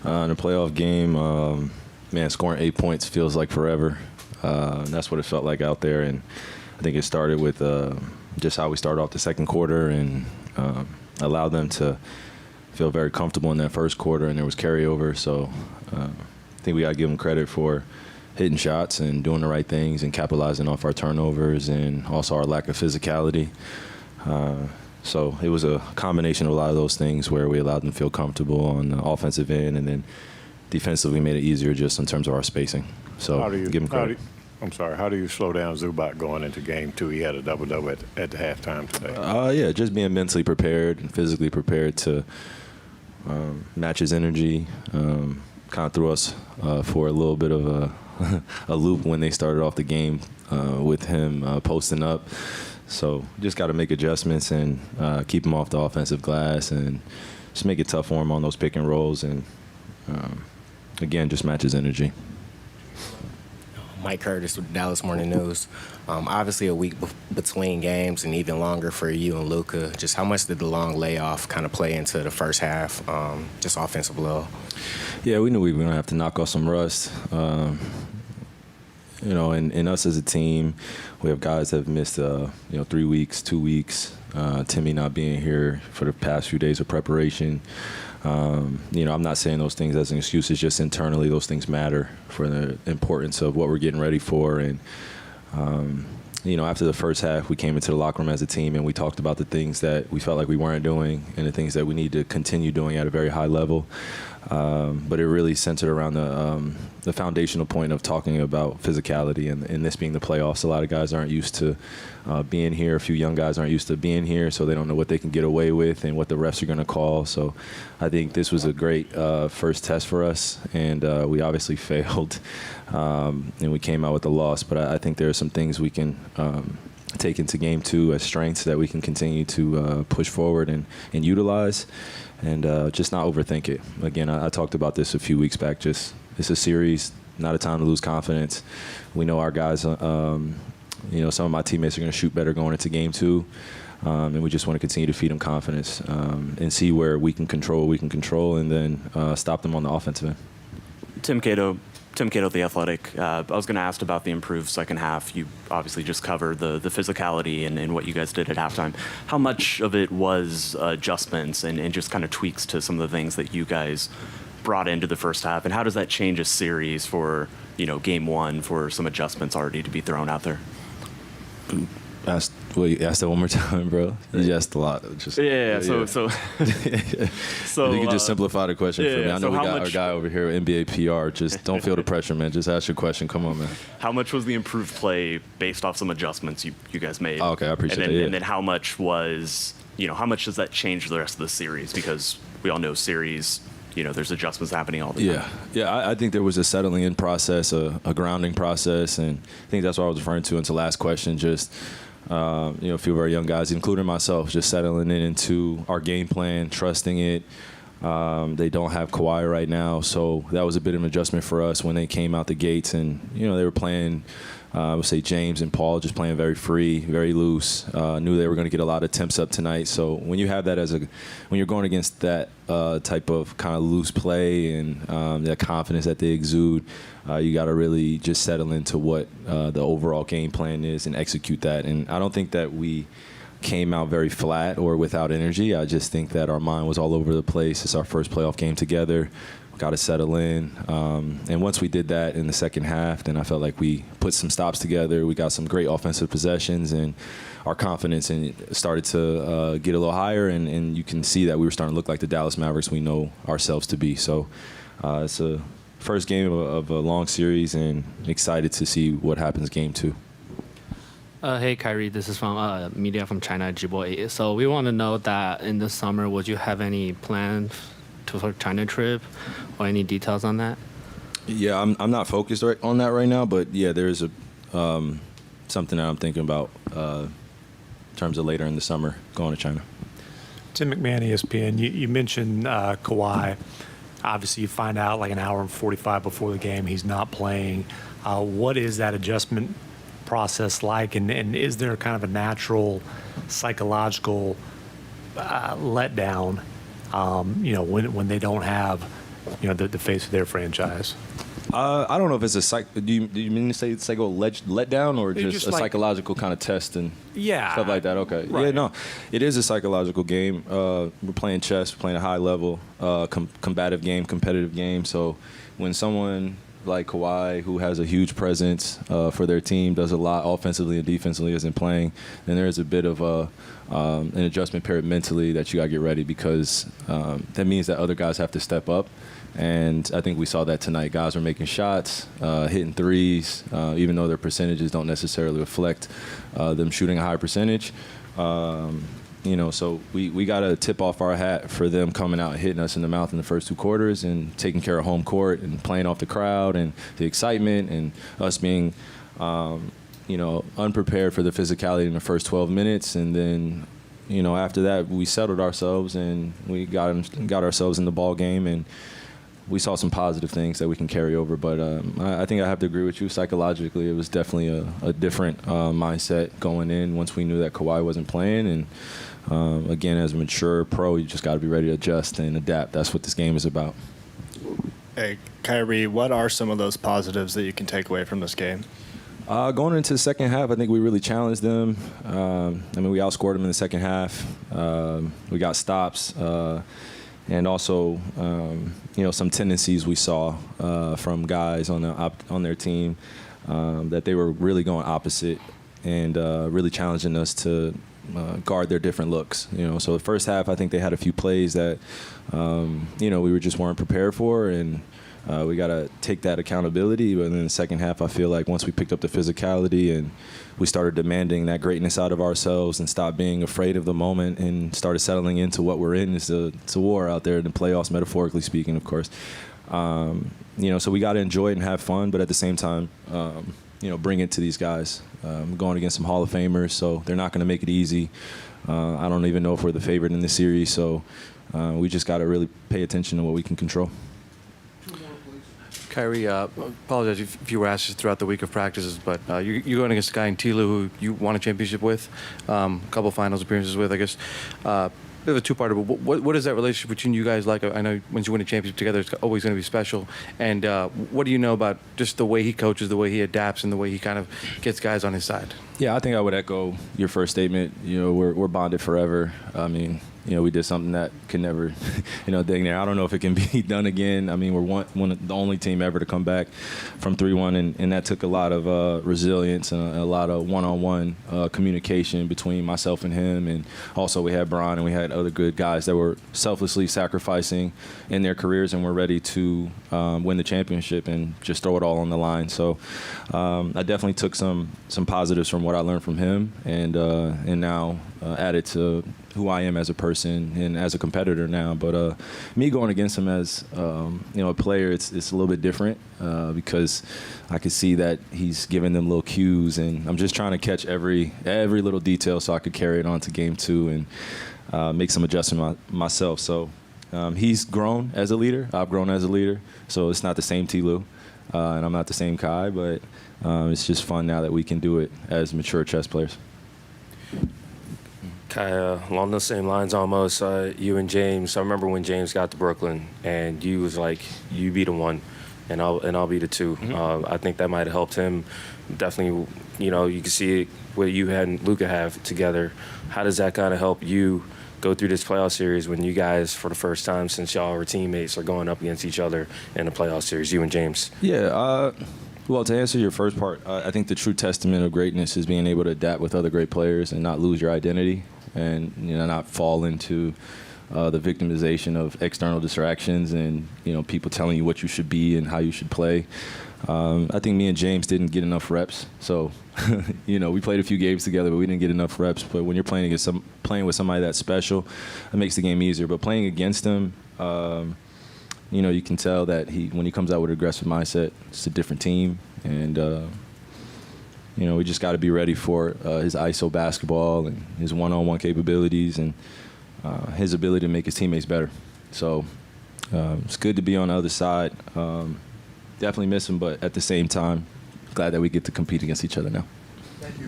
In a playoff game, man, scoring 8 points feels like forever. And that's what it felt like out there. And I think it started with just how we started off the second quarter and allowed them to feel very comfortable in that first quarter, and there was carryover. So I think we got to give them credit for hitting shots and doing the right things and capitalizing off our turnovers and also our lack of physicality. So it was a combination of a lot of those things where we allowed them to feel comfortable on the offensive end, and then defensively made it easier just in terms of our spacing. So give them credit. How do you slow down Zubac going into game two? He had a double-double at the halftime today. Yeah, just being mentally prepared and physically prepared to match his energy. Kind of threw us for a little bit of a loop when they started off the game with him posting up. So just got to make adjustments and keep him off the offensive glass and just make it tough for him on those pick and rolls and, again, just match his energy. Mike Curtis with Dallas Morning News. Obviously a week between games and even longer for you and Luka. Just how much did the long layoff kind of play into the first half, just offensive level? Yeah, we knew we were going to have to knock off some rust. You know, and us as a team, we have guys that have missed, 3 weeks, 2 weeks. Timmy not being here for the past few days of preparation. I'm not saying those things as an excuse. It's just internally those things matter for the importance of what we're getting ready for. And, after the first half, we came into the locker room as a team and we talked about the things that we felt like we weren't doing and the things that we need to continue doing at a very high level. But it really centered around the foundational point of talking about physicality and this being the playoffs. A lot of guys aren't used to being here. A few young guys aren't used to being here, so they don't know what they can get away with and what the refs are going to call. So I think this was a great first test for us, and we obviously failed, and we came out with a loss. But I think there are some things we can take into game two as strengths that we can continue to push forward and utilize. And just not overthink it. Again, I talked about this a few weeks back. Just it's a series, not a time to lose confidence. We know our guys. Some of my teammates are going to shoot better going into game two, and we just want to continue to feed them confidence and see where we can control, and then stop them on the offensive end. Tim Cato, The Athletic. I was going to ask about the improved second half. You obviously just covered the physicality and what you guys did at halftime. How much of it was adjustments and just kind of tweaks to some of the things that you guys brought into the first half? And how does that change a series for, game one for some adjustments already to be thrown out there? Ask that one more time, bro. You asked a lot. So if you could just simplify the question for me. I know we got our guy over here, NBA PR. Just don't feel the pressure, man. Just ask your question. Come on, man. How much was the improved play based off some adjustments you guys made? Oh, okay, I appreciate that. And then how much was, how much does that change the rest of the series? Because we all know series, there's adjustments happening all the time. Yeah. I think there was a settling in process, a grounding process, and I think that's what I was referring to into the last question. Just a few of our young guys, including myself, just settling into our game plan, trusting it. They don't have Kawhi right now, so that was a bit of an adjustment for us when they came out the gates. And, they were playing, I would say James and Paul just playing very free, very loose. Knew they were going to get a lot of attempts up tonight. So when you have that when you're going against that type of kind of loose play and that confidence that they exude, you got to really just settle into what the overall game plan is and execute that. And I don't think that we came out very flat or without energy. I just think that our mind was all over the place. It's our first playoff game together. Got to settle in. And once we did that in the second half, then I felt like we put some stops together. We got some great offensive possessions, and our confidence started to get a little higher, and you can see that we were starting to look like the Dallas Mavericks we know ourselves to be. So it's a first game of a long series, and excited to see what happens game two. Hey, Kyrie, this is from media from China, Jibo. So we want to know that in the summer, would you have any plans for China trip or any details on that? Yeah, I'm not focused on that right now, but yeah, there's something that I'm thinking about in terms of later in the summer going to China. Tim McMahon, ESPN. You mentioned Kawhi. Obviously, you find out like an hour and 45 before the game he's not playing. What is that adjustment process like, and is there kind of a natural psychological letdown when they don't have, the face of their franchise? I don't know if it's do you mean to say it's like a let down or just a psychological kind of test and stuff like that? Okay. Right. Yeah, no. It is a psychological game. We're playing chess, we're playing a high level, combative game, competitive game. So when someone like Kawhi, who has a huge presence for their team, does a lot offensively and defensively, isn't playing, then there's a bit of an adjustment period mentally that you got to get ready, because that means that other guys have to step up. And I think we saw that tonight. Guys were making shots, hitting threes, even though their percentages don't necessarily reflect them shooting a high percentage. So we got to tip off our hat for them coming out and hitting us in the mouth in the first 2 quarters and taking care of home court and playing off the crowd and the excitement, and us being, unprepared for the physicality in the first 12 minutes. And then, after that, we settled ourselves and we got ourselves in the ball game, and we saw some positive things that we can carry over. But I think I have to agree with you. Psychologically, it was definitely a different mindset going in once we knew that Kawhi wasn't playing. And again, as a mature pro, you just got to be ready to adjust and adapt. That's what this game is about. Hey, Kyrie, what are some of those positives that you can take away from this game? Going into the second half, I think we really challenged them. We outscored them in the second half. We got stops. And also, some tendencies we saw from guys on their team that they were really going opposite and really challenging us to guard their different looks. So the first half, I think they had a few plays that we just weren't prepared for, and we got to take that accountability. But in the second half, I feel like once we picked up the physicality and we started demanding that greatness out of ourselves and stopped being afraid of the moment and started settling into what we're in. It's a war out there in the playoffs, metaphorically speaking, of course. So we got to enjoy it and have fun, but at the same time, bring it to these guys. Going against some Hall of Famers, so they're not going to make it easy. I don't even know if we're the favorite in this series, so we just got to really pay attention to what we can control. Kyrie, apologize if you were asked throughout the week of practices, but you're going against a guy in T. Lue who you won a championship with, a couple finals appearances with, I guess. Bit of a two-parter, but what is that relationship between you guys like? I know once you win a championship together, it's always going to be special. And what do you know about just the way he coaches, the way he adapts, and the way he kind of gets guys on his side? Yeah, I think I would echo your first statement. We're bonded forever. We did something that could never, dang near. I don't know if it can be done again. We're one of the only team ever to come back from 3-1, and that took a lot of resilience and a lot of one-on-one communication between myself and him. And also we had Bron and we had other good guys that were selflessly sacrificing in their careers and were ready to win the championship and just throw it all on the line. So I definitely took some positives from what I learned from him, and now added to who I am as a person and as a competitor now. But me going against him as a player, it's a little bit different because I could see that he's giving them little cues, and I'm just trying to catch every little detail so I could carry it on to game 2 and make some adjustment myself. So he's grown as a leader. I've grown as a leader. So it's not the same T. Lue, and I'm not the same Kai, but it's just fun now that we can do it as mature chess players. Kai, along those same lines almost, you and James, I remember when James got to Brooklyn and you was like, you be the one and I'll be the two. I think that might have helped him. Definitely, you can see it, what you and Luka have together. How does that kind of help you go through this playoff series when you guys, for the first time since y'all were teammates, are going up against each other in a playoff series, you and James? Yeah, well, to answer your first part, I think the true testament of greatness is being able to adapt with other great players and not lose your identity and not fall into the victimization of external distractions and people telling you what you should be and how you should play. I think me and James didn't get enough reps, so we played a few games together, but we didn't get enough reps. But when you're playing with somebody that's special, it makes the game easier. But playing against him, you can tell that when he comes out with an aggressive mindset, it's a different team, and we just got to be ready for his ISO basketball and his one-on-one capabilities and his ability to make his teammates better. So it's good to be on the other side. Definitely miss him, but at the same time, glad that we get to compete against each other now. Thank you.